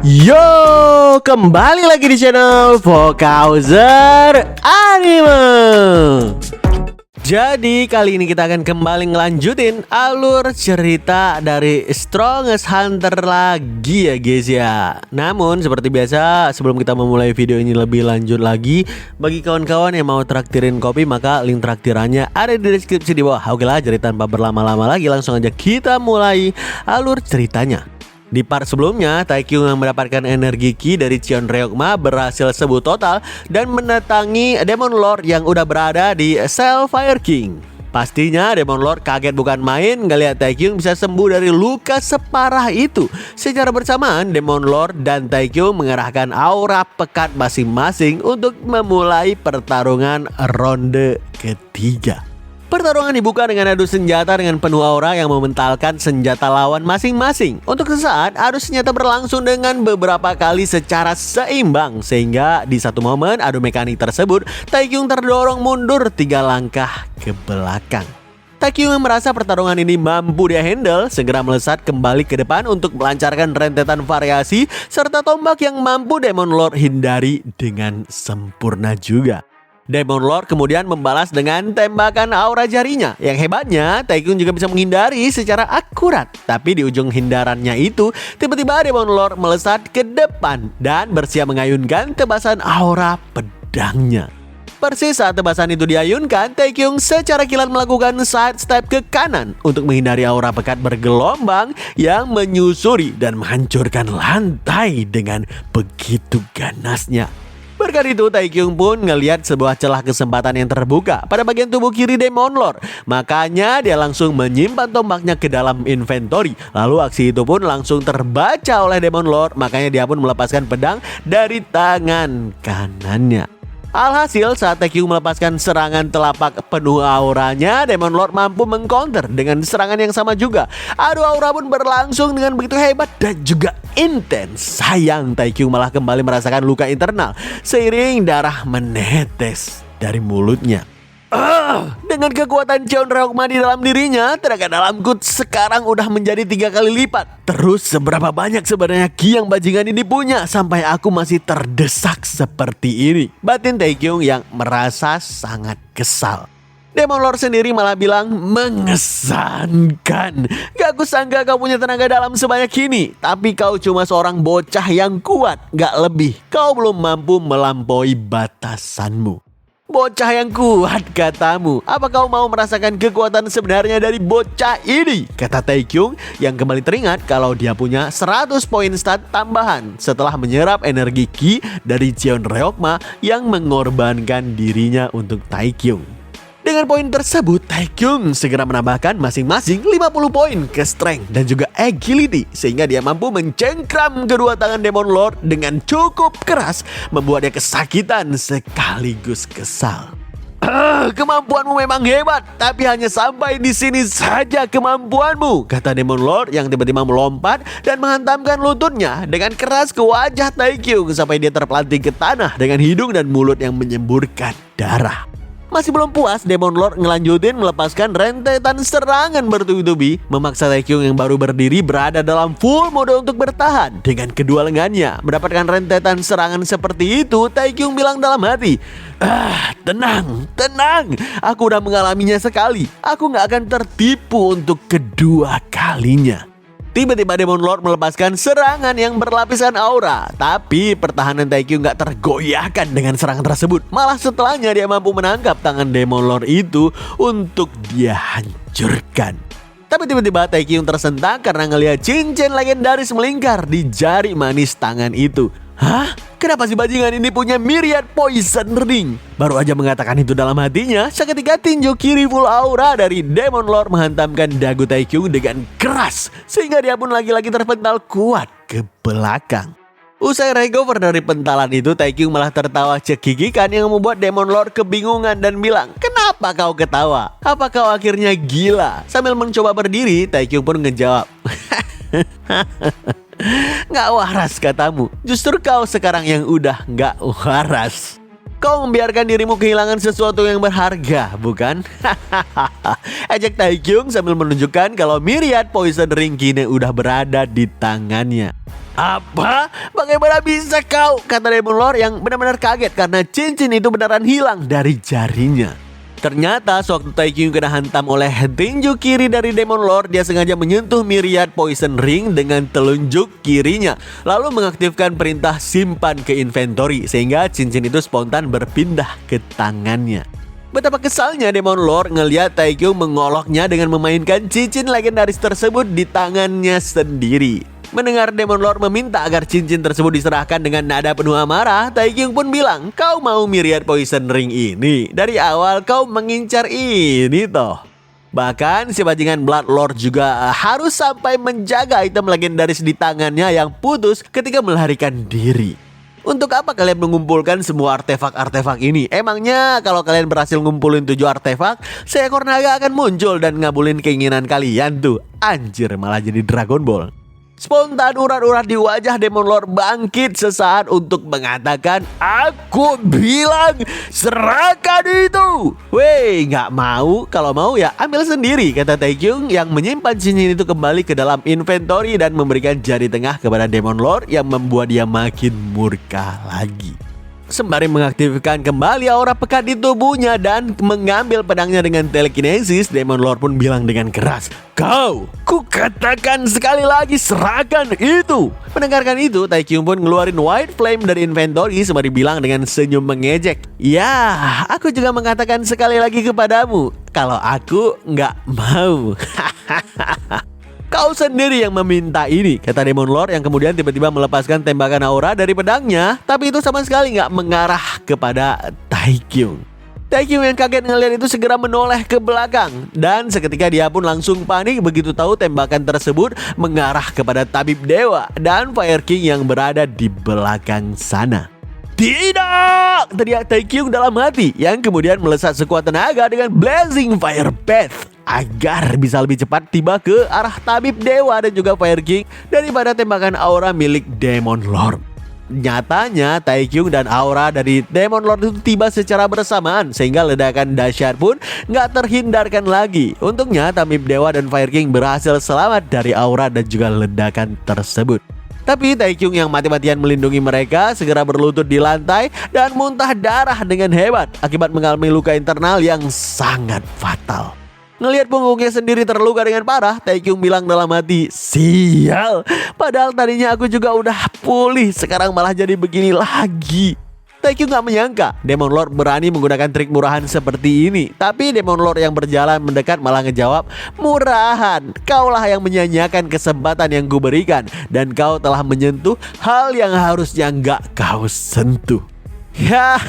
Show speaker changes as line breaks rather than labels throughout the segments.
Yo, kembali lagi di channel Vokauser Anime. Jadi kali ini kita akan kembali ngelanjutin alur cerita dari Strongest Hunter lagi ya guys ya. Namun seperti biasa, sebelum kita memulai video ini lebih lanjut lagi, bagi kawan-kawan yang mau traktirin kopi, maka link traktirannya ada di deskripsi di bawah. Oke lah, jadi tanpa berlama-lama lagi langsung aja kita mulai alur ceritanya. Di part sebelumnya, Taikyung yang mendapatkan energi ki dari Cheon Ryokma berhasil sebut total dan mendatangi Demon Lord yang udah berada di Cell Fire King. Pastinya Demon Lord kaget bukan main ngeliat Taikyung bisa sembuh dari luka separah itu. Secara bersamaan, Demon Lord dan Taikyung mengerahkan aura pekat masing-masing untuk memulai pertarungan ronde ketiga. Pertarungan dibuka dengan adu senjata dengan penuh aura yang mementalkan senjata lawan masing-masing. Untuk sesaat, adu senjata berlangsung dengan beberapa kali secara seimbang. Sehingga di satu momen adu mekanik tersebut, Taikyung terdorong mundur 3 langkah ke belakang. Taikyung yang merasa pertarungan ini mampu dia handle, segera melesat kembali ke depan untuk melancarkan rentetan variasi serta tombak yang mampu Demon Lord hindari dengan sempurna juga. Demon Lord kemudian membalas dengan tembakan aura jarinya. Yang hebatnya, Taikyung juga bisa menghindari secara akurat. Tapi di ujung hindarannya itu, tiba-tiba Demon Lord melesat ke depan dan bersiap mengayunkan tebasan aura pedangnya. Persis saat tebasan itu diayunkan, Taikyung secara kilat melakukan side step ke kanan untuk menghindari aura pekat bergelombang yang menyusuri dan menghancurkan lantai dengan begitu ganasnya. Berkat itu, Taikyung pun ngelihat sebuah celah kesempatan yang terbuka pada bagian tubuh kiri Demon Lord. Makanya dia langsung menyimpan tombaknya ke dalam inventory. Lalu aksi itu pun langsung terbaca oleh Demon Lord. Makanya dia pun melepaskan pedang dari tangan kanannya. Alhasil saat Taikyung melepaskan serangan telapak penuh auranya, Demon Lord mampu mengcounter dengan serangan yang sama juga. Adu aura pun berlangsung dengan begitu hebat dan juga intens. Sayang, Taikyung malah kembali merasakan luka internal seiring darah menetes dari mulutnya. Dengan kekuatan Cheon Ryokma di dalam dirinya, tenaga dalamku sekarang udah menjadi 3 kali lipat. Terus seberapa banyak sebenarnya ki yang bajingan ini punya sampai aku masih terdesak seperti ini? Batin Taikyung yang merasa sangat kesal. Demon Lord sendiri malah bilang mengesankan. Gak kusangka kau punya tenaga dalam sebanyak ini. Tapi kau cuma seorang bocah yang kuat, gak lebih. Kau belum mampu melampaui batasanmu. Bocah yang kuat katamu. Apa kau mau merasakan kekuatan sebenarnya dari bocah ini? Kata Taikyung yang kembali teringat kalau dia punya 100 poin stat tambahan setelah menyerap energi ki dari Cheon Ryokma yang mengorbankan dirinya untuk Taikyung. Dengan poin tersebut, Taikyung segera menambahkan masing-masing 50 poin ke strength dan juga agility, sehingga dia mampu mencengkram kedua tangan Demon Lord dengan cukup keras, membuat dia kesakitan sekaligus kesal. Kemampuanmu memang hebat, tapi hanya sampai di sini saja kemampuanmu, kata Demon Lord yang tiba-tiba melompat dan menghantamkan lututnya dengan keras ke wajah Taikyung sampai dia terpelanting ke tanah dengan hidung dan mulut yang menyemburkan darah. Masih belum puas, Demon Lord ngelanjutin melepaskan rentetan serangan bertubi-tubi, memaksa Taikyung yang baru berdiri berada dalam full mode untuk bertahan. Dengan kedua lengannya mendapatkan rentetan serangan seperti itu, Taikyung bilang dalam hati, tenang, aku udah mengalaminya sekali. Aku gak akan tertipu untuk kedua kalinya. Tiba-tiba Demon Lord melepaskan serangan yang berlapisan aura. Tapi pertahanan Taikyung gak tergoyahkan dengan serangan tersebut. Malah setelahnya dia mampu menangkap tangan Demon Lord itu untuk dia hancurkan. Tapi tiba-tiba Taikyung tersentak karena ngelihat cincin legendaris melingkar di jari manis tangan itu. Hah? Kenapa si bajingan ini punya Myriad Poison Ring? Baru aja mengatakan itu dalam hatinya, seketika tinju kiri full aura dari Demon Lord menghantamkan dagu Taikyung dengan keras, sehingga dia pun lagi-lagi terpental kuat ke belakang. Usai recover dari pentalan itu, Taikyung malah tertawa cekikikan yang membuat Demon Lord kebingungan dan bilang, "Kenapa kau ketawa? Apa kau akhirnya gila?" Sambil mencoba berdiri, Taikyung pun ngejawab, "Nggak waras katamu, justru kau sekarang yang udah nggak waras. Kau membiarkan dirimu kehilangan sesuatu yang berharga, bukan?" Ejek Taikyung sambil menunjukkan kalau Myriad Poison Ring kini udah berada di tangannya. Apa? Bagaimana bisa kau? Kata Demon Lord yang benar-benar kaget karena cincin itu beneran hilang dari jarinya. Ternyata sewaktu Taekyung kena hantam oleh tinju kiri dari Demon Lord, dia sengaja menyentuh Myriad Poison Ring dengan telunjuk kirinya, lalu mengaktifkan perintah simpan ke inventory sehingga cincin itu spontan berpindah ke tangannya. Betapa kesalnya Demon Lord ngelihat Taekyung mengoloknya dengan memainkan cincin legendaris tersebut di tangannya sendiri. Mendengar Demon Lord meminta agar cincin tersebut diserahkan dengan nada penuh amarah, Taekyung pun bilang, "Kau mau Myriad Poison Ring ini? Dari awal kau mengincar ini toh." Bahkan si bajingan Blood Lord juga harus sampai menjaga item legendaris di tangannya yang putus ketika melarikan diri. Untuk apa kalian mengumpulkan semua artefak-artefak ini? Emangnya kalau kalian berhasil ngumpulin 7 artefak, seekor naga akan muncul dan ngabulin keinginan kalian tuh? Anjir, malah jadi Dragon Ball. Spontan urat-urat di wajah Demon Lord bangkit sesaat untuk mengatakan, "Aku bilang serahkan itu!" Weh, nggak mau? Kalau mau ya ambil sendiri, kata Taekyung yang menyimpan cincin itu kembali ke dalam inventory dan memberikan jari tengah kepada Demon Lord yang membuat dia makin murka lagi. Sembari mengaktifkan kembali aura pekat di tubuhnya dan mengambil pedangnya dengan telekinesis, Demon Lord pun bilang dengan keras, "Kau, kukatakan sekali lagi serahkan itu!" Mendengarkan itu, Taekyung pun ngeluarin White Flame dari inventory sembari bilang dengan senyum mengejek, "Ya, aku juga mengatakan sekali lagi kepadamu, kalau aku nggak mau." "Kau sendiri yang meminta ini," kata Demon Lord yang kemudian tiba-tiba melepaskan tembakan aura dari pedangnya, tapi itu sama sekali nggak mengarah kepada Taekyung. Taekyung yang kaget ngeliat itu segera menoleh ke belakang, dan seketika dia pun langsung panik begitu tahu tembakan tersebut mengarah kepada Tabib Dewa dan Fire King yang berada di belakang sana. "Tidak!" teriak Taekyung dalam hati, yang kemudian melesat sekuat tenaga dengan Blazing Fire Path agar bisa lebih cepat tiba ke arah Tabib Dewa dan juga Fire King daripada tembakan aura milik Demon Lord. Nyatanya Taekyung dan aura dari Demon Lord itu tiba secara bersamaan sehingga ledakan dahsyat pun nggak terhindarkan lagi. Untungnya Tabib Dewa dan Fire King berhasil selamat dari aura dan juga ledakan tersebut. Tapi Taekyung yang mati-matian melindungi mereka segera berlutut di lantai dan muntah darah dengan hebat akibat mengalami luka internal yang sangat fatal. Ngelihat punggungnya sendiri terluka dengan parah, Taekyung bilang dalam hati, "Sial, padahal tadinya aku juga udah pulih, sekarang malah jadi begini lagi." Taekyung gak menyangka Demon Lord berani menggunakan trik murahan seperti ini. Tapi Demon Lord yang berjalan mendekat malah ngejawab, "Murahan, kaulah yang menyanyiakan kesempatan yang kuberikan, dan kau telah menyentuh hal yang harusnya gak kau sentuh." Ya,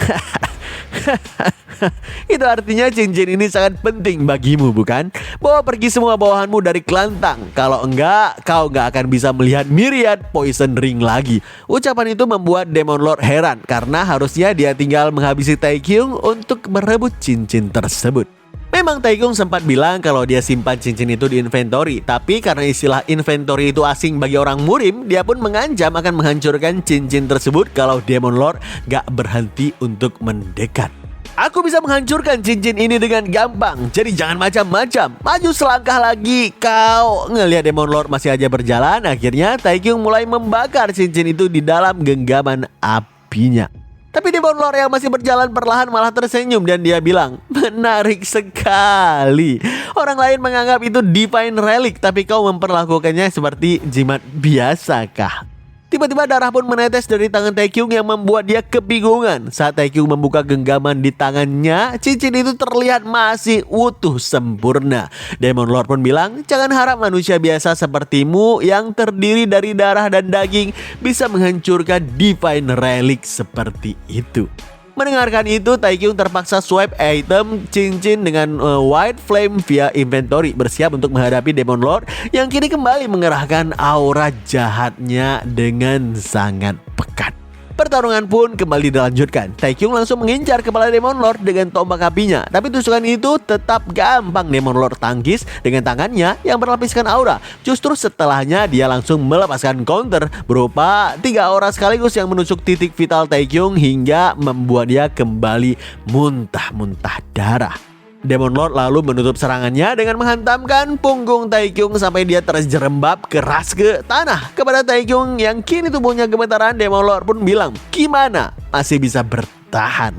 itu artinya cincin ini sangat penting bagimu, bukan? Bawa pergi semua bawahanmu dari Klantang. Kalau enggak, kau enggak akan bisa melihat Myriad Poison Ring lagi. Ucapan itu membuat Demon Lord heran karena harusnya dia tinggal menghabisi Taekyung untuk merebut cincin tersebut. Memang Taekyung sempat bilang kalau dia simpan cincin itu di inventory, tapi karena istilah inventory itu asing bagi orang murim, dia pun mengancam akan menghancurkan cincin tersebut kalau Demon Lord gak berhenti untuk mendekat. "Aku bisa menghancurkan cincin ini dengan gampang, jadi jangan macam-macam. Maju selangkah lagi kau." Ngelihat Demon Lord masih aja berjalan, akhirnya Taekyung mulai membakar cincin itu di dalam genggaman apinya. Tapi Demon Lord yang masih berjalan perlahan malah tersenyum dan dia bilang, "Menarik sekali. Orang lain menganggap itu Divine Relic, tapi kau memperlakukannya seperti jimat biasa kah?" Tiba-tiba darah pun menetes dari tangan Taekyung yang membuat dia kebingungan. Saat Taekyung membuka genggaman di tangannya, cincin itu terlihat masih utuh sempurna. Demon Lord pun bilang, "Jangan harap manusia biasa sepertimu yang terdiri dari darah dan daging bisa menghancurkan Divine Relic seperti itu." Mendengarkan itu, Taekyung terpaksa swipe item cincin dengan White Flame via inventory, bersiap untuk menghadapi Demon Lord yang kini kembali mengerahkan aura jahatnya dengan sangat pekat. Pertarungan pun kembali dilanjutkan. Taekyung langsung mengincar kepala Demon Lord dengan tombak apinya. Tapi tusukan itu tetap gampang Demon Lord tangkis dengan tangannya yang berlapiskan aura. Justru setelahnya dia langsung melepaskan counter berupa 3 aura sekaligus yang menusuk titik vital Taekyung hingga membuat dia kembali muntah-muntah darah. Demon Lord lalu menutup serangannya dengan menghantamkan punggung Taekyung sampai dia terjerembab keras ke tanah. Kepada Taekyung yang kini tubuhnya gemetaran, Demon Lord pun bilang, "Gimana? Masih bisa bertahan?"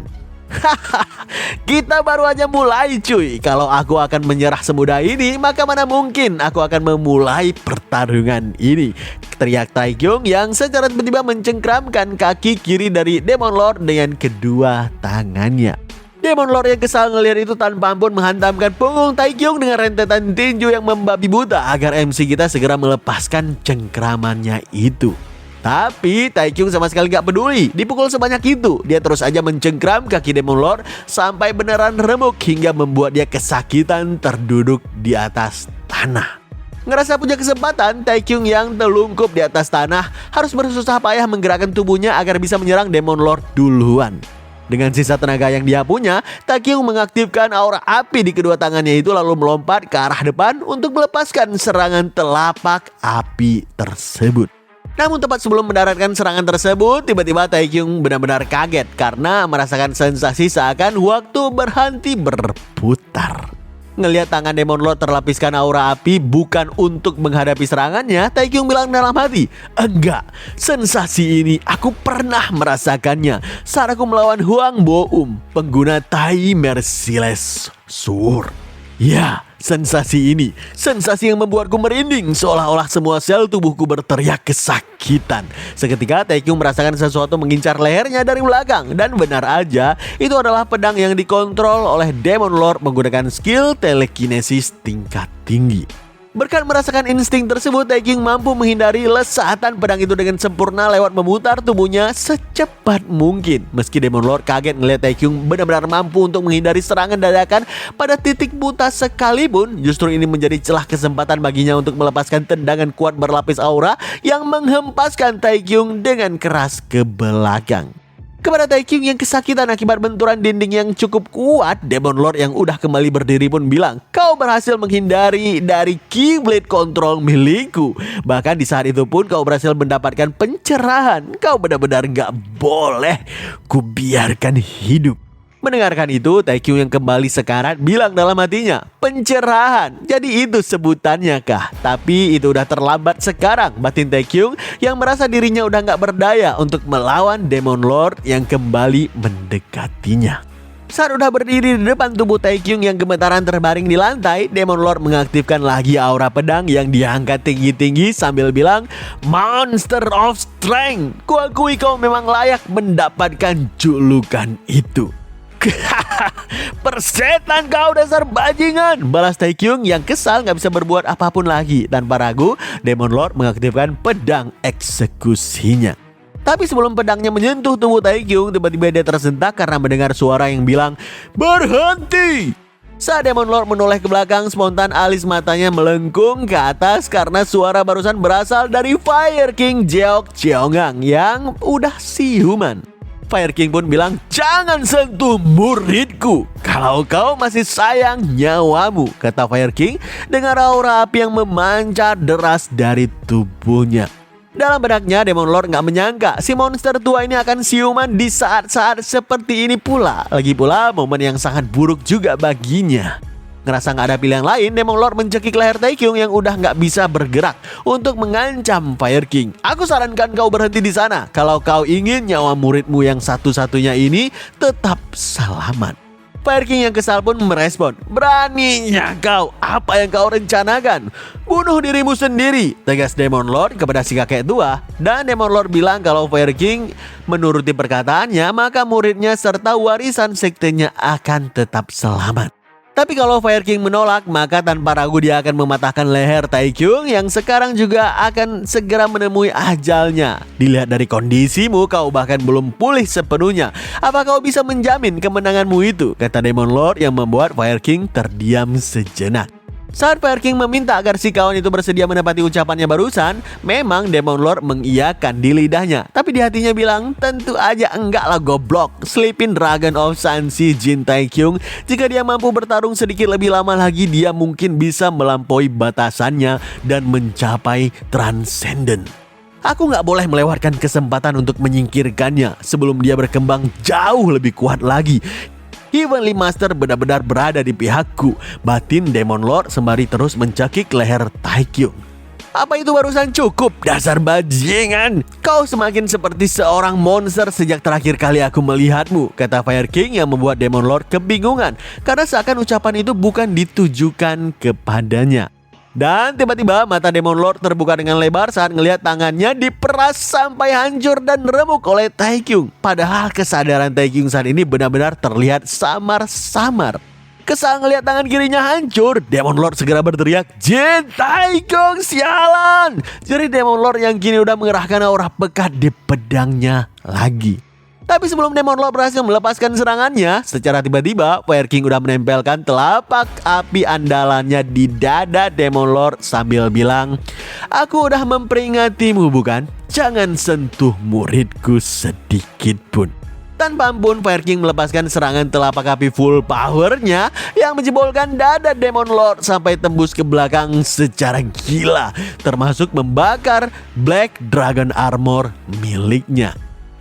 Kita baru aja mulai cuy. Kalau aku akan menyerah semudah ini, maka mana mungkin aku akan memulai pertarungan ini, teriak Taekyung yang secara tiba-tiba mencengkramkan kaki kiri dari Demon Lord dengan kedua tangannya. Demon Lord yang kesal ngelihat itu tanpa ampun menghantamkan punggung Taekyung dengan rentetan tinju yang membabi buta agar MC kita segera melepaskan cengkramannya itu. Tapi Taekyung sama sekali gak peduli. Dipukul sebanyak itu, dia terus aja mencengkram kaki Demon Lord sampai beneran remuk hingga membuat dia kesakitan terduduk di atas tanah. Ngerasa punya kesempatan, Taekyung yang telungkup di atas tanah harus bersusah payah menggerakkan tubuhnya agar bisa menyerang Demon Lord duluan. Dengan sisa tenaga yang dia punya, Taekyung mengaktifkan aura api di kedua tangannya itu lalu melompat ke arah depan untuk melepaskan serangan telapak api tersebut. Namun tepat sebelum mendaratkan serangan tersebut, tiba-tiba Taekyung benar-benar kaget karena merasakan sensasi seakan waktu berhenti berputar. Ngelihat tangan Demon Lord terlapiskan aura api bukan untuk menghadapi serangannya, Taekyung bilang dalam hati, "Enggak, sensasi ini aku pernah merasakannya saat aku melawan Hwang Bo-eum, pengguna Tai Merciless Sword." Ya, sensasi ini, sensasi yang membuatku merinding seolah-olah semua sel tubuhku berteriak kesakitan. Seketika Taekyung merasakan sesuatu mengincar lehernya dari belakang. Dan benar aja, itu adalah pedang yang dikontrol oleh Demon Lord menggunakan skill telekinesis tingkat tinggi. Berkat merasakan insting tersebut, Taekyung mampu menghindari lesatan pedang itu dengan sempurna lewat memutar tubuhnya secepat mungkin. Meski Demon Lord kaget ngeliat Taekyung benar-benar mampu untuk menghindari serangan dadakan pada titik buta sekalipun, justru ini menjadi celah kesempatan baginya untuk melepaskan tendangan kuat berlapis aura yang menghempaskan Taekyung dengan keras ke belakang. Kepada Taekyung yang kesakitan akibat benturan dinding yang cukup kuat, Demon Lord yang udah kembali berdiri pun bilang, "Kau berhasil menghindari dari Keyblade kontrol milikku. Bahkan di saat itu pun kau berhasil mendapatkan pencerahan. Kau benar-benar gak boleh kubiarkan hidup." Mendengarkan itu, Taekyung yang kembali sekarat bilang dalam hatinya, "Pencerahan, jadi itu sebutannya kah?" Tapi itu udah terlambat sekarang. Batin Taekyung yang merasa dirinya udah gak berdaya untuk melawan Demon Lord yang kembali mendekatinya. Saat udah berdiri di depan tubuh Taekyung yang gemetaran terbaring di lantai, Demon Lord mengaktifkan lagi aura pedang yang diangkat tinggi-tinggi sambil bilang, "Monster of Strength, kuakui kau memang layak mendapatkan julukan itu." "Persetan kau dasar bajingan," balas Taekyung yang kesal gak bisa berbuat apapun lagi. Tanpa ragu, Demon Lord mengaktifkan pedang eksekusinya. Tapi sebelum pedangnya menyentuh tubuh Taekyung, tiba-tiba dia tersentak karena mendengar suara yang bilang, "Berhenti!" Saat Demon Lord menoleh ke belakang, spontan alis matanya melengkung ke atas karena suara barusan berasal dari Fire King Jeok Jeonggang yang udah siuman. Fire King pun bilang, "Jangan sentuh muridku kalau kau masih sayang nyawamu," kata Fire King dengan aura api yang memancar deras dari tubuhnya. Dalam benaknya, Demon Lord gak menyangka si monster tua ini akan siuman di saat-saat seperti ini pula. Lagi pula momen yang sangat buruk juga baginya. Ngerasa gak ada pilihan lain, Demon Lord mencekik leher Taekyung yang udah gak bisa bergerak untuk mengancam Fire King. "Aku sarankan kau berhenti di sana kalau kau ingin nyawa muridmu yang satu-satunya ini tetap selamat." Fire King yang kesal pun merespon, "Beraninya kau, apa yang kau rencanakan? Bunuh dirimu sendiri," tegas Demon Lord kepada si kakek tua. Dan Demon Lord bilang kalau Fire King menuruti perkataannya, maka muridnya serta warisan sektenya akan tetap selamat. Tapi kalau Fire King menolak, maka tanpa ragu dia akan mematahkan leher Taekyung yang sekarang juga akan segera menemui ajalnya. "Dilihat dari kondisimu, kau bahkan belum pulih sepenuhnya. Apa kau bisa menjamin kemenanganmu itu?" kata Demon Lord yang membuat Fire King terdiam sejenak. Saat Fire King meminta agar si kawan itu bersedia menepati ucapannya barusan, memang Demon Lord mengiyakan di lidahnya. Tapi di hatinya bilang, "Tentu aja enggak lah goblok. Sleeping Dragon of Sanshi Jin Taekyung, jika dia mampu bertarung sedikit lebih lama lagi, dia mungkin bisa melampaui batasannya dan mencapai Transcendent. Aku gak boleh melewatkan kesempatan untuk menyingkirkannya sebelum dia berkembang jauh lebih kuat lagi. Heavenly Master benar-benar berada di pihakku, batin Demon Lord sembari terus mencekik leher Taekyung. Apa itu barusan cukup? Dasar bajingan! Kau semakin seperti seorang monster sejak terakhir kali aku melihatmu, kata Fire King yang membuat Demon Lord kebingungan karena seakan ucapan itu bukan ditujukan kepadanya. Dan tiba-tiba mata Demon Lord terbuka dengan lebar saat ngelihat tangannya diperas sampai hancur dan remuk oleh Taekyung. Padahal kesadaran Taekyung saat ini benar-benar terlihat samar-samar. Kesal ngelihat tangan kirinya hancur, Demon Lord segera berteriak, "Jin Taekyung, sialan!" Jadi Demon Lord yang kini udah mengerahkan aura pekat di pedangnya lagi. Tapi sebelum Demon Lord berhasil melepaskan serangannya, secara tiba-tiba Fire King udah menempelkan telapak api andalannya di dada Demon Lord sambil bilang, "Aku udah memperingatimu bukan? Jangan sentuh muridku sedikit pun." Tanpa ampun, Fire King melepaskan serangan telapak api full powernya yang menjebolkan dada Demon Lord sampai tembus ke belakang secara gila, termasuk membakar Black Dragon Armor miliknya.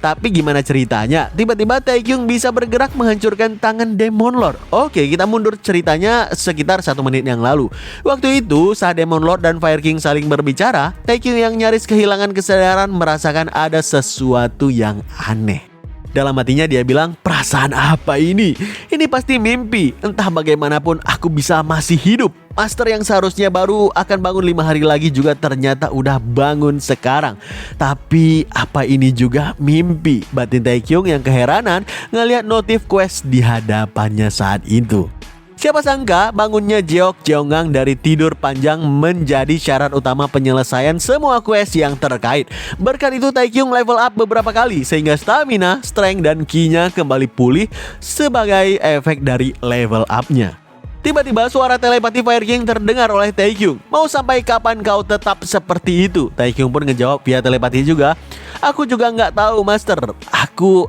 Tapi gimana ceritanya? Tiba-tiba Taekyung bisa bergerak menghancurkan tangan Demon Lord. Oke, kita mundur ceritanya sekitar 1 menit yang lalu. Waktu itu, saat Demon Lord dan Fire King saling berbicara, Taekyung yang nyaris kehilangan kesadaran merasakan ada sesuatu yang aneh. Dalam hatinya dia bilang, "Perasaan apa ini? Ini pasti mimpi. Entah bagaimanapun aku bisa masih hidup. Master yang seharusnya baru akan bangun 5 hari lagi juga ternyata udah bangun sekarang. Tapi apa ini juga mimpi?" Batin Taekyung yang keheranan ngelihat notif quest di hadapannya saat itu. Siapa sangka bangunnya Jeok Jeonggang dari tidur panjang menjadi syarat utama penyelesaian semua quest yang terkait. Berkat itu Taekyung level up beberapa kali sehingga stamina, strength, dan ki-nya kembali pulih sebagai efek dari level up-nya. Tiba-tiba suara telepati Fire King terdengar oleh Taekyung. "Mau sampai kapan kau tetap seperti itu?" Taekyung pun ngejawab via telepati juga, "Aku juga nggak tahu, Master.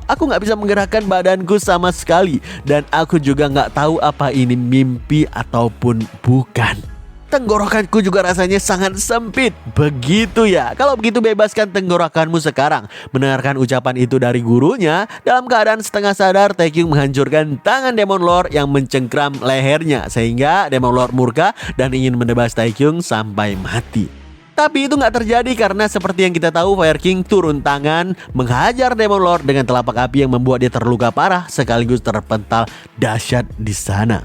Aku nggak bisa menggerakkan badanku sama sekali. Dan aku juga nggak tahu apa ini mimpi ataupun bukan. Tenggorokanku juga rasanya sangat sempit." Begitu ya. Kalau begitu bebaskan tenggorokanmu sekarang. Mendengarkan ucapan itu dari gurunya, dalam keadaan setengah sadar Taekyung menghancurkan tangan Demon Lord yang mencengkram lehernya, sehingga Demon Lord murka dan ingin menebas Taekyung sampai mati. Tapi itu nggak terjadi karena seperti yang kita tahu, Fire King turun tangan menghajar Demon Lord dengan telapak api yang membuat dia terluka parah sekaligus terpental dahsyat di sana.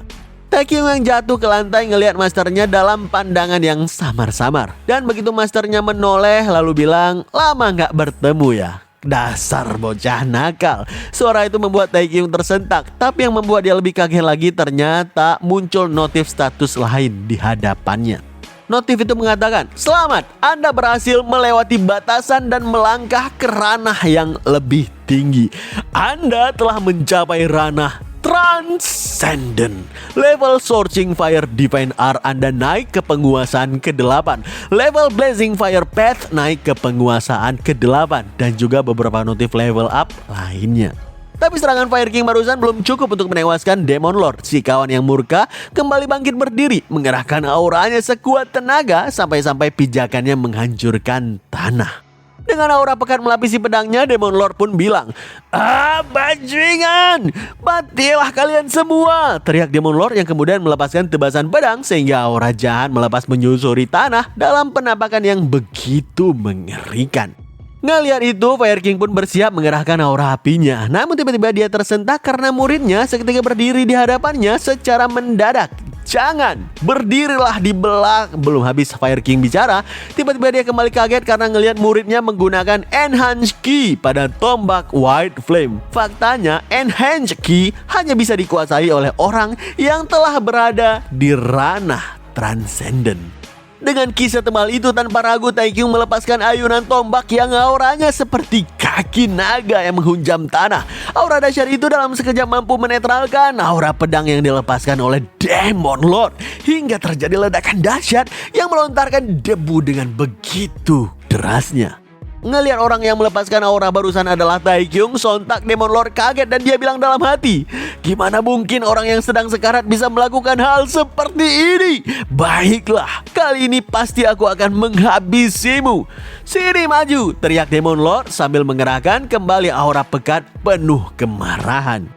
Taekyung yang jatuh ke lantai ngelihat masternya dalam pandangan yang samar-samar. Dan begitu masternya menoleh lalu bilang, "Lama nggak bertemu ya? Dasar bocah nakal." Suara itu membuat Taekyung tersentak. Tapi yang membuat dia lebih kaget lagi ternyata muncul notif status lain di hadapannya. Notif itu mengatakan, "Selamat, Anda berhasil melewati batasan dan melangkah ke ranah yang lebih tinggi. Anda telah mencapai ranah Transcendent. Level Searching Fire Divine R Anda naik ke penguasaan ke-8. Level Blazing Fire Path naik ke penguasaan ke-8. Dan juga beberapa notif level up lainnya." Tapi serangan Fire King barusan belum cukup untuk menewaskan Demon Lord. Si kawan yang murka kembali bangkit berdiri, mengerahkan auranya sekuat tenaga sampai-sampai pijakannya menghancurkan tanah. Dengan aura pekat melapisi pedangnya, Demon Lord pun bilang, "Bajingan, matilah kalian semua!" Teriak Demon Lord yang kemudian melepaskan tebasan pedang sehingga aura jahat melepas menyusuri tanah dalam penampakan yang begitu mengerikan. Ngelihat itu, Fire King pun bersiap mengerahkan aura apinya. Namun tiba-tiba dia tersentak karena muridnya seketika berdiri di hadapannya secara mendadak. "Jangan, berdirilah di belakang." Belum habis Fire King bicara, tiba-tiba dia kembali kaget karena ngelihat muridnya menggunakan Enhance Ki pada tombak White Flame. Faktanya, Enhance Ki hanya bisa dikuasai oleh orang yang telah berada di ranah Transcendent. Dengan kisah tebal itu, tanpa ragu Taekyung melepaskan ayunan tombak yang auranya seperti kaki naga yang menghunjam tanah. Aura dahsyat itu dalam sekejap mampu menetralkan aura pedang yang dilepaskan oleh Demon Lord, hingga terjadi ledakan dahsyat yang melontarkan debu dengan begitu derasnya. Ngelihat orang yang melepaskan aura barusan adalah Taekyung, sontak Demon Lord kaget dan dia bilang dalam hati, "Gimana mungkin orang yang sedang sekarat bisa melakukan hal seperti ini? Baiklah, kali ini pasti aku akan menghabisimu. Sini maju!" teriak Demon Lord sambil mengerahkan kembali aura pekat penuh kemarahan.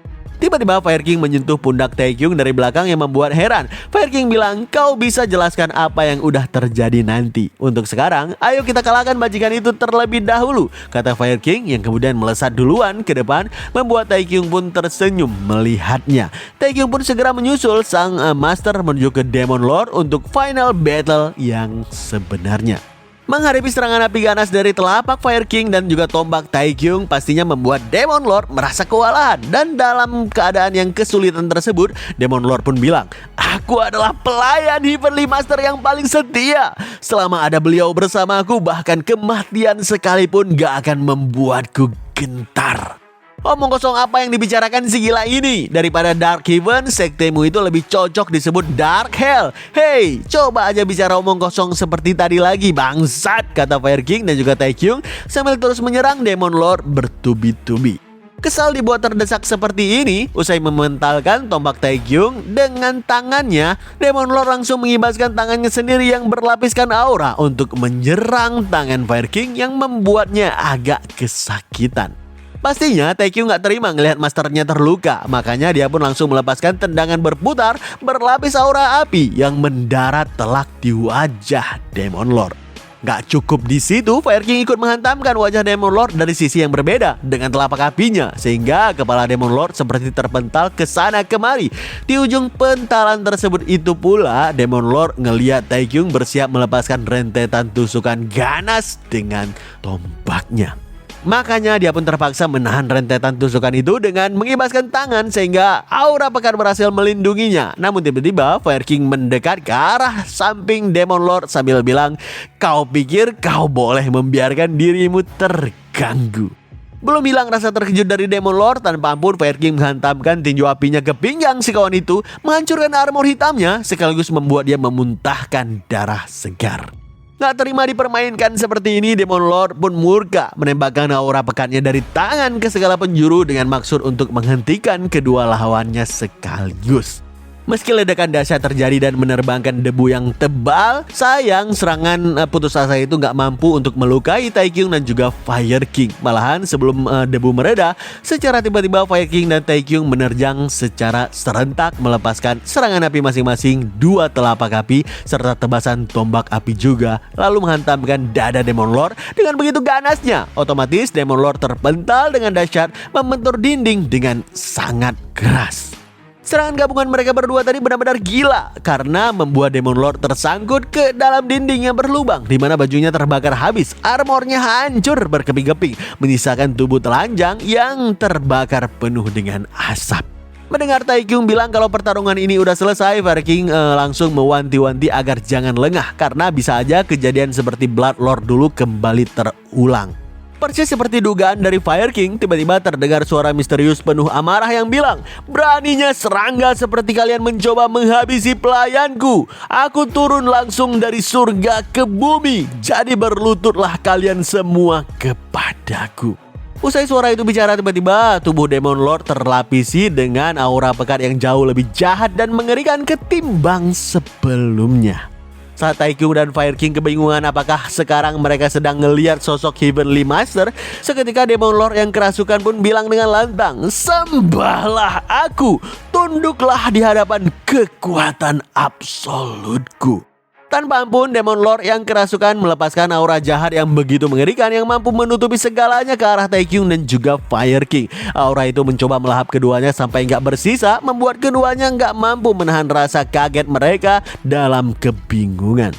Tiba-tiba Fire King menyentuh pundak Taekyung dari belakang yang membuat heran. Fire King bilang, kau bisa jelaskan apa yang udah terjadi nanti. Untuk sekarang, ayo kita kalahkan bajingan itu terlebih dahulu, kata Fire King yang kemudian melesat duluan ke depan, membuat Taekyung pun tersenyum melihatnya. Taekyung pun segera menyusul sang master menuju ke Demon Lord untuk final battle yang sebenarnya. Menghadapi serangan api ganas dari telapak Fire King dan juga tombak Taekyung pastinya membuat Demon Lord merasa kewalahan. Dan dalam keadaan yang kesulitan tersebut, Demon Lord pun bilang, aku adalah pelayan Heavenly Master yang paling setia. Selama ada beliau bersamaku, bahkan kematian sekalipun gak akan membuatku gentar. Omong kosong apa yang dibicarakan si gila ini? Daripada Dark Heaven, sektemu itu lebih cocok disebut Dark Hell. Hey, coba aja bicara omong kosong seperti tadi lagi, bangsat, kata Fire King dan juga Taekyung sambil terus menyerang Demon Lord bertubi-tubi. Kesal dibuat terdesak seperti ini, usai mementalkan tombak Taekyung dengan tangannya, Demon Lord langsung mengibaskan tangannya sendiri yang berlapiskan aura untuk menyerang tangan Fire King yang membuatnya agak kesakitan. Pastinya Taekyung gak terima ngelihat masternya terluka, makanya dia pun langsung melepaskan tendangan berputar berlapis aura api yang mendarat telak di wajah Demon Lord. Gak cukup di situ, Fire King ikut menghantamkan wajah Demon Lord dari sisi yang berbeda dengan telapak apinya, sehingga kepala Demon Lord seperti terpental ke sana kemari. Di ujung pentalan tersebut itu pula, Demon Lord ngelihat Taekyung bersiap melepaskan rentetan tusukan ganas dengan tombaknya. Makanya dia pun terpaksa menahan rentetan tusukan itu dengan mengibaskan tangan sehingga aura pekat berhasil melindunginya. Namun tiba-tiba Fire King mendekat ke arah samping Demon Lord sambil bilang, kau pikir kau boleh membiarkan dirimu terganggu? Belum hilang rasa terkejut dari Demon Lord, tanpa ampun Fire King menghantamkan tinju apinya ke pinggang si kawan itu, menghancurkan armor hitamnya sekaligus membuat dia memuntahkan darah segar. Gak terima dipermainkan seperti ini, Demon Lord pun murka menembakkan aura pekatnya dari tangan ke segala penjuru dengan maksud untuk menghentikan kedua lawannya sekaligus. Meski ledakan dahsyat terjadi dan menerbangkan debu yang tebal, sayang serangan putus asa itu gak mampu untuk melukai Taekyung dan juga Fire King. Malahan sebelum debu mereda, secara tiba-tiba Fire King dan Taekyung menerjang secara serentak melepaskan serangan api masing-masing, dua telapak api serta tebasan tombak api juga, lalu menghantamkan dada Demon Lord dengan begitu ganasnya. Otomatis Demon Lord terpental dengan dahsyat, membentur dinding dengan sangat keras. Serangan gabungan mereka berdua tadi benar-benar gila karena membuat Demon Lord tersangkut ke dalam dinding yang berlubang, di mana bajunya terbakar habis, armornya hancur berkeping-keping, menyisakan tubuh telanjang yang terbakar penuh dengan asap. Mendengar Taekyung bilang kalau pertarungan ini udah selesai, Fire King langsung mewanti-wanti agar jangan lengah karena bisa aja kejadian seperti Blood Lord dulu kembali terulang. Persis seperti dugaan dari Fire King, tiba-tiba terdengar suara misterius penuh amarah yang bilang, beraninya serangga seperti kalian mencoba menghabisi pelayanku. Aku turun langsung dari surga ke bumi, jadi berlututlah kalian semua kepadaku. Usai suara itu bicara, tiba-tiba tubuh Demon Lord terlapisi dengan aura pekat yang jauh lebih jahat dan mengerikan ketimbang sebelumnya. Saat Taekyung dan Fire King kebingungan apakah sekarang mereka sedang ngelihat sosok Heavenly Master, seketika Demon Lord yang kerasukan pun bilang dengan lantang, sembahlah aku, tunduklah di hadapan kekuatan absolutku. Tanpa ampun, Demon Lord yang kerasukan melepaskan aura jahat yang begitu mengerikan yang mampu menutupi segalanya ke arah Taekyung dan juga Fire King. Aura itu mencoba melahap keduanya sampai nggak bersisa, membuat keduanya nggak mampu menahan rasa kaget mereka dalam kebingungan.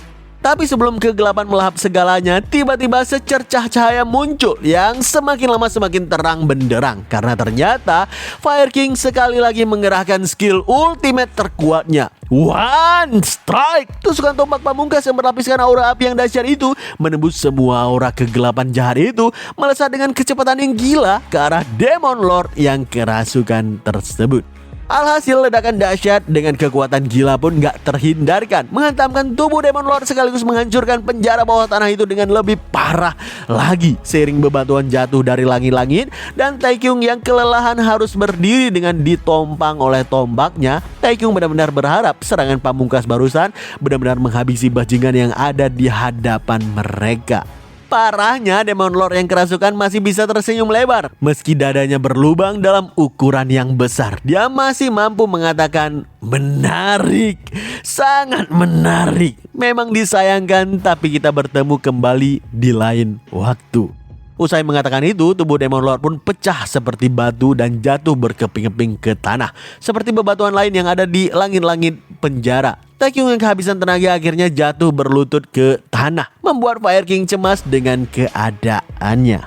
Tapi sebelum kegelapan melahap segalanya, tiba-tiba secercah cahaya muncul yang semakin lama semakin terang benderang. Karena ternyata Fire King sekali lagi mengerahkan skill ultimate terkuatnya, One Strike. Tusukan tombak pamungkas yang berlapiskan aura api yang dahsyat itu menembus semua aura kegelapan jahat itu, melesat dengan kecepatan yang gila ke arah Demon Lord yang kerasukan tersebut. Alhasil ledakan dahsyat dengan kekuatan gila pun gak terhindarkan, menghantamkan tubuh Demon Lord sekaligus menghancurkan penjara bawah tanah itu dengan lebih parah lagi. Seiring bebatuan jatuh dari langit-langit dan Taekyung yang kelelahan harus berdiri dengan ditompang oleh tombaknya, Taekyung benar-benar berharap serangan pamungkas barusan benar-benar menghabisi bajingan yang ada di hadapan mereka. Parahnya, Demon Lord yang kerasukan masih bisa tersenyum lebar. Meski dadanya berlubang dalam ukuran yang besar, dia masih mampu mengatakan, menarik, sangat menarik. Memang disayangkan, tapi kita bertemu kembali di lain waktu. Usai mengatakan itu, tubuh Demon Lord pun pecah seperti batu dan jatuh berkeping-keping ke tanah, seperti bebatuan lain yang ada di langit-langit penjara. Taekyung yang kehabisan tenaga akhirnya jatuh berlutut ke tanah, membuat Fire King cemas dengan keadaannya.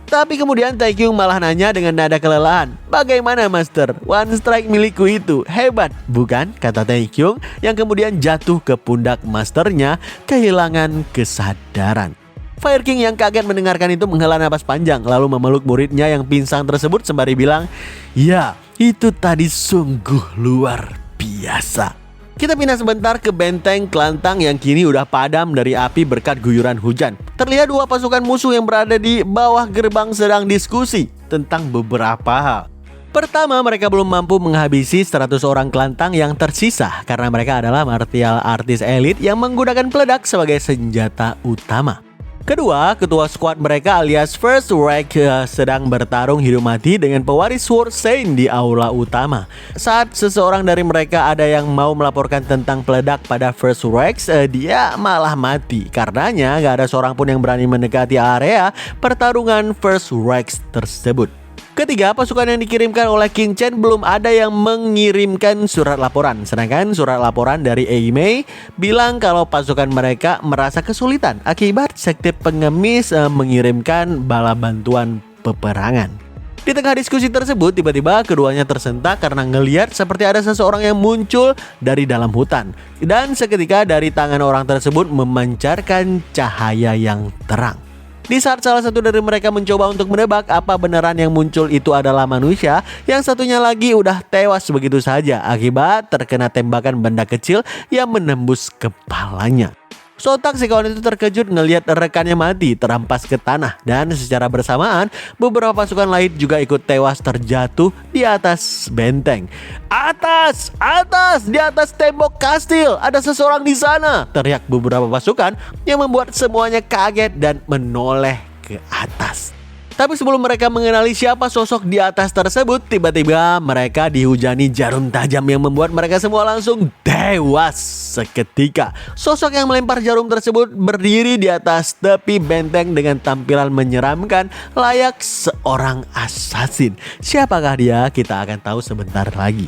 Tapi kemudian Taekyung malah nanya dengan nada kelelahan, "Bagaimana Master? One strike milikku itu hebat, bukan?" kata Taekyung yang kemudian jatuh ke pundak masternya, kehilangan kesadaran. Fire King yang kaget mendengarkan itu menghela napas panjang, lalu memeluk muridnya yang pingsan tersebut sembari bilang, "Ya, itu tadi sungguh luar biasa." Kita pindah sebentar ke benteng Klantang yang kini udah padam dari api berkat guyuran hujan. Terlihat dua pasukan musuh yang berada di bawah gerbang sedang diskusi tentang beberapa hal. Pertama, mereka belum mampu menghabisi 100 orang Klantang yang tersisa karena mereka adalah martial artis elit yang menggunakan peledak sebagai senjata utama. Kedua, ketua skuad mereka alias First Reich sedang bertarung hidup mati dengan pewaris Sword Saint di aula utama. Saat seseorang dari mereka ada yang mau melaporkan tentang peledak pada First Reich, dia malah mati. Karenanya gak ada seorang pun yang berani mendekati area pertarungan First Reich tersebut. Ketiga, pasukan yang dikirimkan oleh King Chen belum ada yang mengirimkan surat laporan. Sedangkan surat laporan dari Eimei bilang kalau pasukan mereka merasa kesulitan akibat sekte pengemis mengirimkan bala bantuan peperangan. Di tengah diskusi tersebut, tiba-tiba keduanya tersentak karena ngelihat seperti ada seseorang yang muncul dari dalam hutan. Dan seketika dari tangan orang tersebut memancarkan cahaya yang terang. Di saat salah satu dari mereka mencoba untuk menebak apa beneran yang muncul itu adalah manusia, yang satunya lagi udah tewas begitu saja akibat terkena tembakan benda kecil yang menembus kepalanya. Sontak si kawan itu terkejut ngelihat rekannya mati terampas ke tanah, dan secara bersamaan beberapa pasukan lain juga ikut tewas terjatuh di atas benteng. "Atas! Atas! Di atas tembok kastil! Ada seseorang di sana!" teriak beberapa pasukan yang membuat semuanya kaget dan menoleh ke atas. Tapi sebelum mereka mengenali siapa sosok di atas tersebut, tiba-tiba mereka dihujani jarum tajam yang membuat mereka semua langsung tewas seketika. Sosok yang melempar jarum tersebut berdiri di atas tepi benteng dengan tampilan menyeramkan layak seorang assassin. Siapakah dia? Kita akan tahu sebentar lagi.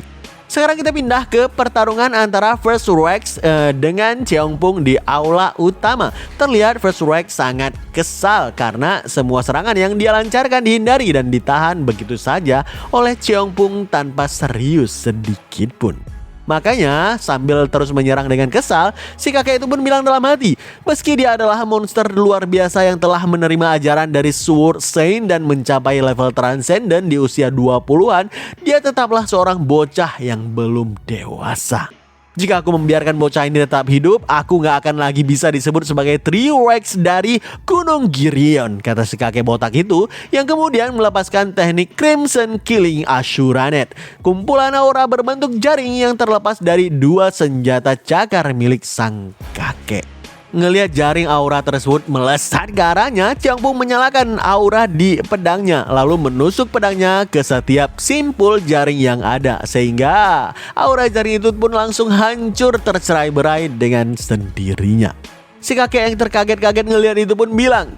Sekarang kita pindah ke pertarungan antara First Reich dengan Cheongpung di aula utama. Terlihat First Reich sangat kesal karena semua serangan yang dia lancarkan dihindari dan ditahan begitu saja oleh Cheongpung tanpa serius sedikit pun. Makanya sambil terus menyerang dengan kesal, si kakek itu pun bilang dalam hati, meski dia adalah monster luar biasa yang telah menerima ajaran dari Sword Saint dan mencapai level transcendent di usia 20-an, dia tetaplah seorang bocah yang belum dewasa. Jika aku membiarkan bocah ini tetap hidup, aku gak akan lagi bisa disebut sebagai Trio Rex dari Gunung Girion, kata si kakek botak itu, yang kemudian melepaskan teknik Crimson Killing Ashuranet, kumpulan aura berbentuk jaring yang terlepas dari dua senjata cakar milik sang kakek. Ngelihat jaring aura tersebut melesat ke arahnya, Cheongpung menyalakan aura di pedangnya, lalu menusuk pedangnya ke setiap simpul jaring yang ada, sehingga aura jaring itu pun langsung hancur tercerai-berai dengan sendirinya. Si kakek yang terkaget-kaget ngelihat itu pun bilang,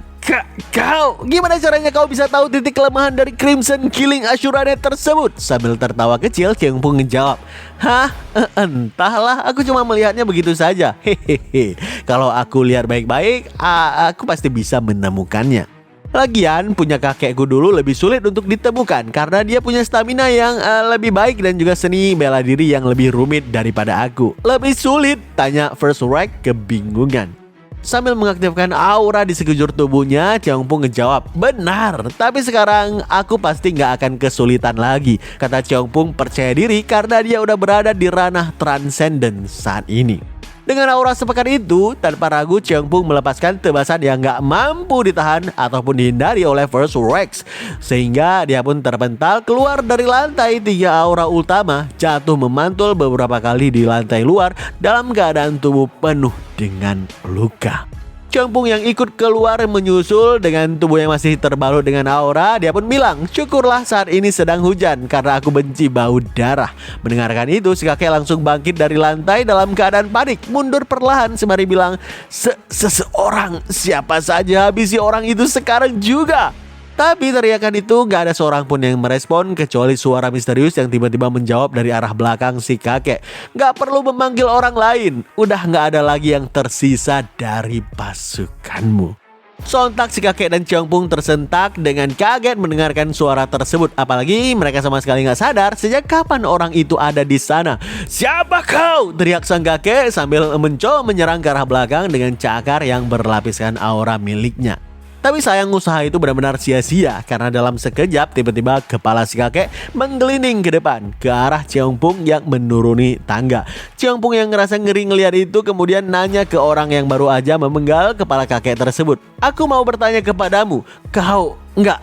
Kau, gimana caranya kau bisa tahu titik kelemahan dari Crimson Killing Ashuranet tersebut?" Sambil tertawa kecil, Cheongpung ngejawab, "Hah? Entahlah, aku cuma melihatnya begitu saja. Hehehe. Kalau aku lihat baik-baik, aku pasti bisa menemukannya. Lagian, punya kakekku dulu lebih sulit untuk ditemukan karena dia punya stamina yang lebih baik dan juga seni bela diri yang lebih rumit daripada aku." "Lebih sulit?" tanya First Reich kebingungan. Sambil mengaktifkan aura di sekujur tubuhnya, Cheongpung ngejawab, "Benar, tapi sekarang aku pasti nggak akan kesulitan lagi," kata Cheongpung percaya diri karena dia udah berada di ranah transcendent saat ini. Dengan aura sepekan itu, tanpa ragu Cheongpung melepaskan tebasan yang gak mampu ditahan ataupun dihindari oleh First Reich, sehingga dia pun terpental keluar dari lantai 3 aura utama, jatuh memantul beberapa kali di lantai luar dalam keadaan tubuh penuh dengan luka. Cheongpung yang ikut keluar menyusul dengan tubuh yang masih terbalut dengan aura. Dia pun bilang, syukurlah saat ini sedang hujan karena aku benci bau darah. Mendengarkan itu, si kakek langsung bangkit dari lantai dalam keadaan panik. Mundur perlahan sembari bilang, seseorang, siapa saja habisi orang itu sekarang juga. Tapi teriakan itu gak ada seorang pun yang merespon kecuali suara misterius yang tiba-tiba menjawab dari arah belakang si kakek. Gak perlu memanggil orang lain, udah gak ada lagi yang tersisa dari pasukanmu. Sontak si kakek dan Cheongpung tersentak dengan kaget mendengarkan suara tersebut. Apalagi mereka sama sekali gak sadar sejak kapan orang itu ada di sana. Siapa kau? Teriak sang kakek sambil mencoba menyerang ke arah belakang dengan cakar yang berlapiskan aura miliknya. Tapi sayang usaha itu benar-benar sia-sia karena dalam sekejap tiba-tiba kepala si kakek menggelinding ke depan ke arah Cheongpung yang menuruni tangga. Cheongpung yang ngerasa ngeri ngeliat itu kemudian nanya ke orang yang baru aja memenggal kepala kakek tersebut. Aku mau bertanya kepadamu,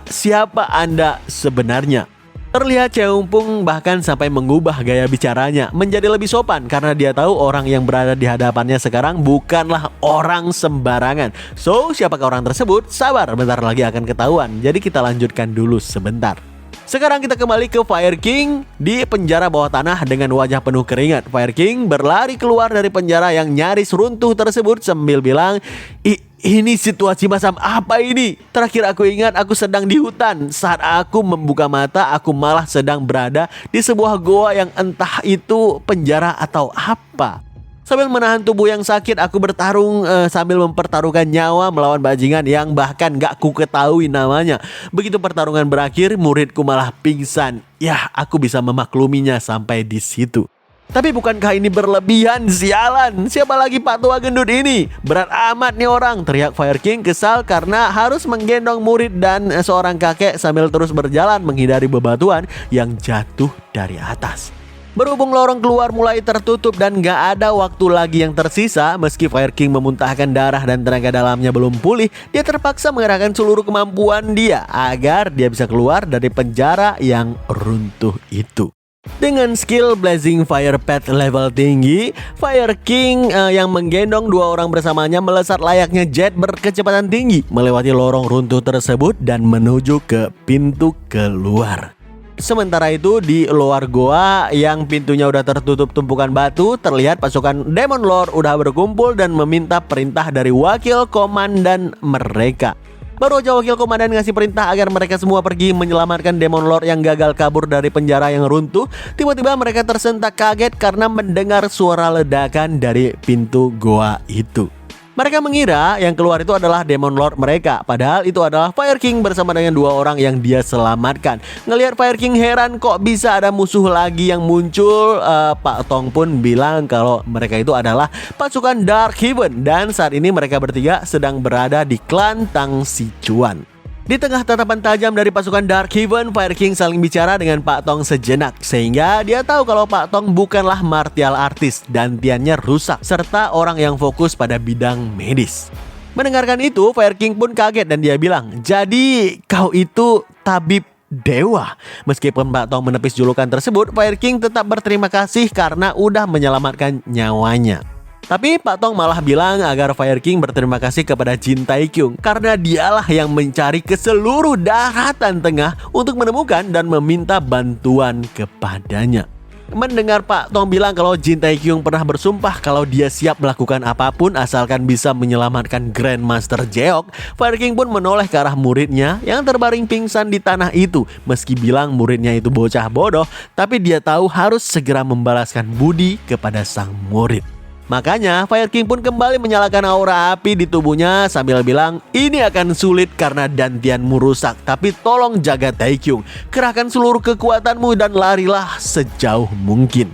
siapa Anda sebenarnya? Terlihat Cheongpung bahkan sampai mengubah gaya bicaranya menjadi lebih sopan karena dia tahu orang yang berada di hadapannya sekarang bukanlah orang sembarangan. So, siapakah orang tersebut? Sabar, bentar lagi akan ketahuan. Jadi kita lanjutkan dulu sebentar. Sekarang kita kembali ke Fire King di penjara bawah tanah dengan wajah penuh keringat. Fire King berlari keluar dari penjara yang nyaris runtuh tersebut sambil bilang, ini situasi macam apa ini? Terakhir aku ingat aku sedang di hutan. Saat aku membuka mata, aku malah sedang berada di sebuah goa yang entah itu penjara atau apa. Sambil menahan tubuh yang sakit, aku bertarung sambil mempertaruhkan nyawa melawan bajingan yang bahkan gak ku ketahui namanya. Begitu pertarungan berakhir, muridku malah pingsan. Yah, aku bisa memakluminya sampai di situ. Tapi bukankah ini berlebihan, sialan? Siapa lagi Pak Tua gendut ini? Berat amat nih orang, teriak Fire King kesal karena harus menggendong murid dan seorang kakek sambil terus berjalan menghindari bebatuan yang jatuh dari atas. Berhubung lorong keluar mulai tertutup dan gak ada waktu lagi yang tersisa, meski Fire King memuntahkan darah dan tenaga dalamnya belum pulih, dia terpaksa mengerahkan seluruh kemampuan dia agar dia bisa keluar dari penjara yang runtuh itu. Dengan skill Blazing Fire Path level tinggi, Fire King yang menggendong dua orang bersamanya melesat layaknya jet berkecepatan tinggi melewati lorong runtuh tersebut dan menuju ke pintu keluar. Sementara itu di luar goa yang pintunya udah tertutup tumpukan batu, terlihat pasukan Demon Lord udah berkumpul dan meminta perintah dari wakil komandan mereka. Baru aja wakil komandan ngasih perintah agar mereka semua pergi menyelamatkan Demon Lord yang gagal kabur dari penjara yang runtuh. Tiba-tiba mereka tersentak kaget karena mendengar suara ledakan dari pintu goa itu. Mereka mengira yang keluar itu adalah Demon Lord mereka, padahal itu adalah Fire King bersama dengan dua orang yang dia selamatkan. Ngelihat Fire King heran kok bisa ada musuh lagi yang muncul. Pak Tong pun bilang kalau mereka itu adalah pasukan Dark Heaven dan saat ini mereka bertiga sedang berada di klan Tang Sichuan. Di tengah tatapan tajam dari pasukan Dark Heaven, Fire King saling bicara dengan Pak Tong sejenak sehingga dia tahu kalau Pak Tong bukanlah martial artist dan tiannya rusak serta orang yang fokus pada bidang medis. Mendengarkan itu, Fire King pun kaget dan dia bilang, "Jadi kau itu tabib dewa?" Meskipun Pak Tong menepis julukan tersebut, Fire King tetap berterima kasih karena udah menyelamatkan nyawanya. Tapi Pak Tong malah bilang agar Fire King berterima kasih kepada Jin Taekyung karena dialah yang mencari ke seluruh daratan tengah untuk menemukan dan meminta bantuan kepadanya. Mendengar Pak Tong bilang kalau Jin Taekyung pernah bersumpah kalau dia siap melakukan apapun asalkan bisa menyelamatkan Grandmaster Jeok, Fire King pun menoleh ke arah muridnya yang terbaring pingsan di tanah itu. Meski bilang muridnya itu bocah bodoh, tapi dia tahu harus segera membalaskan budi kepada sang murid. Makanya Fire King pun kembali menyalakan aura api di tubuhnya sambil bilang, "Ini akan sulit karena dantianmu rusak, tapi tolong jaga Taekyung. Kerahkan seluruh kekuatanmu dan larilah sejauh mungkin."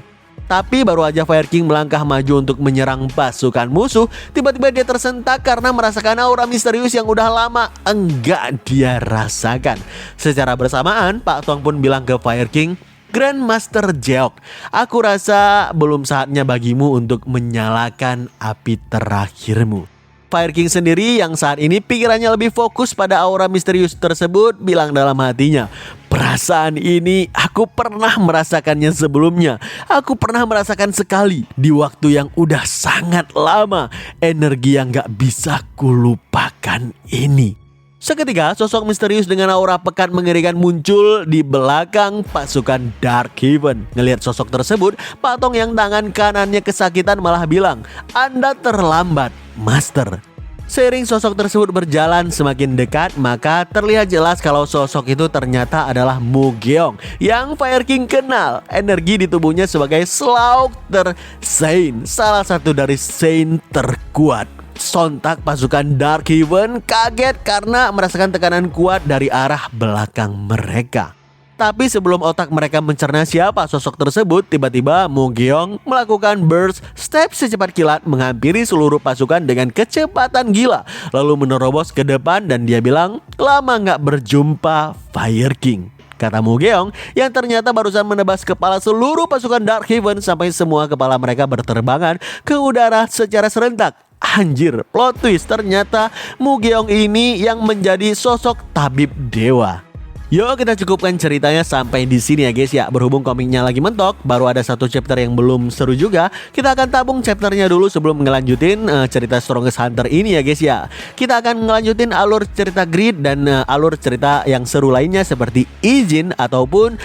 Tapi baru aja Fire King melangkah maju untuk menyerang pasukan musuh, tiba-tiba dia tersentak karena merasakan aura misterius yang udah lama enggak dia rasakan. Secara bersamaan, Pak Tong pun bilang ke Fire King, "Grandmaster Jeok, aku rasa belum saatnya bagimu untuk menyalakan api terakhirmu." Fire King sendiri yang saat ini pikirannya lebih fokus pada aura misterius tersebut bilang dalam hatinya, Perasaan ini aku pernah merasakannya sebelumnya. Aku pernah merasakan sekali di waktu yang udah sangat lama. Energi yang gak bisa kulupakan ini. Seketika sosok misterius dengan aura pekat mengerikan muncul di belakang pasukan Darkhaven. Ngelihat sosok tersebut, Patong yang tangan kanannya kesakitan malah bilang, "Anda terlambat, Master." Seiring sosok tersebut berjalan semakin dekat, maka terlihat jelas kalau sosok itu ternyata adalah Mugeong yang Fire King kenal. Energi di tubuhnya sebagai Slaughter Saint, salah satu dari Saint terkuat. Sontak pasukan Darkhaven kaget karena merasakan tekanan kuat dari arah belakang mereka. Tapi sebelum otak mereka mencerna siapa sosok tersebut, tiba-tiba Mugeong melakukan burst step secepat kilat menghampiri seluruh pasukan dengan kecepatan gila. Lalu menerobos ke depan dan dia bilang, "Lama gak berjumpa, Fire King." Kata Mugeong yang ternyata barusan menebas kepala seluruh pasukan Darkhaven sampai semua kepala mereka berterbangan ke udara secara serentak. Anjir, plot twist, ternyata Mugeong ini yang menjadi sosok tabib dewa. Yuk kita cukupkan ceritanya sampai di sini ya guys ya. Berhubung komiknya lagi mentok, baru ada satu chapter yang belum seru juga. Kita akan tabung chapternya dulu sebelum ngelanjutin cerita Strongest Hunter ini ya guys ya. Kita akan ngelanjutin alur cerita Greed dan alur cerita yang seru lainnya seperti Ijin ataupun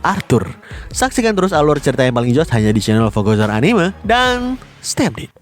Arthur. Saksikan terus alur cerita yang paling jos hanya di channel Fokuser Anime dan stay update.